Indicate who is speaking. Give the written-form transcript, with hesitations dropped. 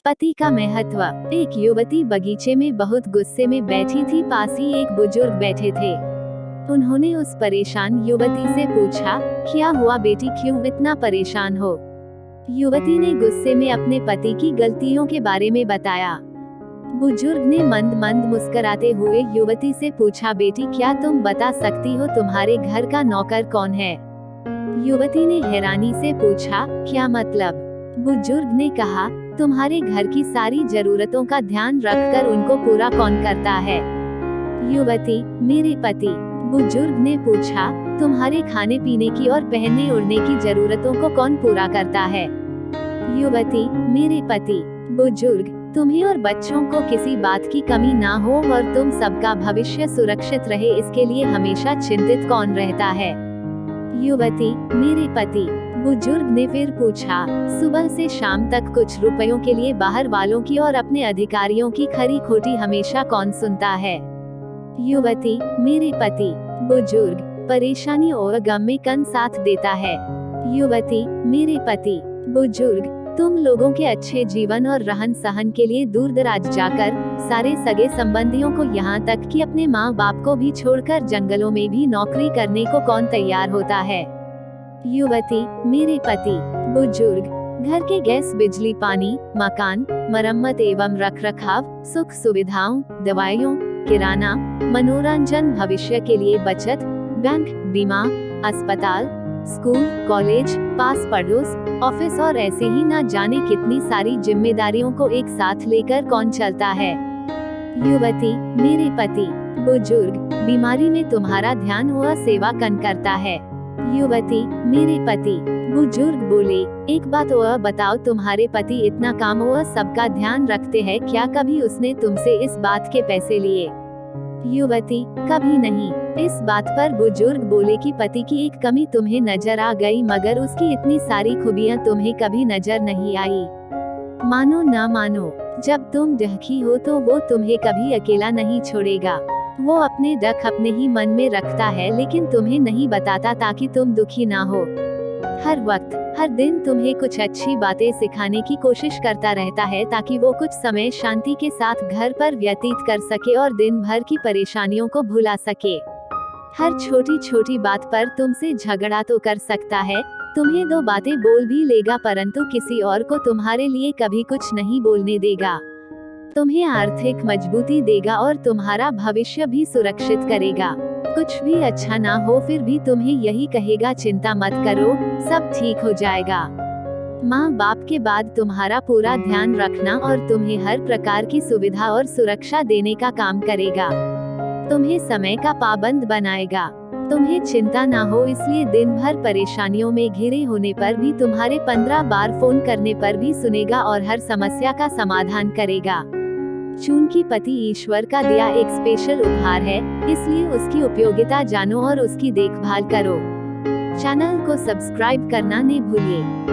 Speaker 1: पति का महत्व। एक युवती बगीचे में बहुत गुस्से में बैठी थी। पास ही एक बुजुर्ग बैठे थे। उन्होंने उस परेशान युवती से पूछा, क्या हुआ बेटी, क्यों इतना परेशान हो? युवती ने गुस्से में अपने पति की गलतियों के बारे में बताया। बुजुर्ग ने मंद मंद मुस्कुराते हुए युवती से पूछा, बेटी क्या तुम बता सकती हो तुम्हारे घर का नौकर कौन है? युवती ने हैरानी से पूछा, क्या मतलब? बुजुर्ग ने कहा, तुम्हारे घर की सारी जरूरतों का ध्यान रखकर उनको पूरा कौन करता है? युवती, मेरे पति। बुजुर्ग ने पूछा, तुम्हारे खाने पीने की और पहनने ओढ़ने की जरूरतों को कौन पूरा करता है? युवती, मेरे पति। बुजुर्ग, तुम्हें और बच्चों को किसी बात की कमी ना हो और तुम सबका भविष्य सुरक्षित रहे, इसके लिए हमेशा चिंतित कौन रहता है? युवती, मेरे पति। बुजुर्ग ने फिर पूछा, सुबह से शाम तक कुछ रुपयों के लिए बाहर वालों की और अपने अधिकारियों की खरी खोटी हमेशा कौन सुनता है? युवती, मेरे पति। बुजुर्ग, परेशानी और गम में कौन साथ देता है? युवती, मेरे पति। बुजुर्ग, तुम लोगों के अच्छे जीवन और रहन सहन के लिए दूर दराज जाकर सारे सगे संबंधियों को यहाँ तक कि अपने माँ बाप को भी छोड़कर जंगलों में भी नौकरी करने को कौन तैयार होता है? युवती, मेरे पति। बुजुर्ग, घर के गैस बिजली पानी मकान मरम्मत एवं रखरखाव सुख सुविधाओं दवाइयों किराना मनोरंजन भविष्य के लिए बचत बैंक बीमा अस्पताल स्कूल कॉलेज पास पड़ोस ऑफिस और ऐसे ही ना जाने कितनी सारी जिम्मेदारियों को एक साथ लेकर कौन चलता है? युवती, मेरे पति। बुजुर्ग, बीमारी में तुम्हारा ध्यान हुआ सेवा कौन करता है? युवती, मेरे पति। बुजुर्ग बोले, एक बात और बताओ, तुम्हारे पति इतना काम और सबका ध्यान रखते हैं, क्या कभी उसने तुमसे इस बात के पैसे लिए? युवती, कभी नहीं। इस बात पर बुजुर्ग बोले कि पति की एक कमी तुम्हें नजर आ गई, मगर उसकी इतनी सारी खूबियां तुम्हें कभी नजर नहीं आई। मानो ना मानो, जब तुम दुखी हो तो वो तुम्हें कभी अकेला नहीं छोड़ेगा। वो अपने दुख अपने ही मन में रखता है, लेकिन तुम्हें नहीं बताता ताकि तुम दुखी ना हो। हर वक्त हर दिन तुम्हें कुछ अच्छी बातें सिखाने की कोशिश करता रहता है, ताकि वो कुछ समय शांति के साथ घर पर व्यतीत कर सके और दिन भर की परेशानियों को भुला सके। हर छोटी छोटी बात पर तुमसे झगड़ा तो कर सकता है, तुम्हें दो बातें बोल भी लेगा, परंतु किसी और को तुम्हारे लिए कभी कुछ नहीं बोलने देगा। तुम्हें आर्थिक मजबूती देगा और तुम्हारा भविष्य भी सुरक्षित करेगा। कुछ भी अच्छा ना हो फिर भी तुम्हें यही कहेगा, चिंता मत करो, सब ठीक हो जाएगा। माँ बाप के बाद तुम्हारा पूरा ध्यान रखना और तुम्हें हर प्रकार की सुविधा और सुरक्षा देने का काम करेगा। तुम्हें समय का पाबंद बनाएगा। तुम्हें चिंता ना हो, इसलिए दिन भर परेशानियों में घिरे होने पर भी तुम्हारे 15 बार फोन करने पर भी सुनेगा और हर समस्या का समाधान करेगा। चूंकि पति ईश्वर का दिया एक स्पेशल उपहार है, इसलिए उसकी उपयोगिता जानो और उसकी देखभाल करो। चैनल को सब्सक्राइब करना न भूलिए।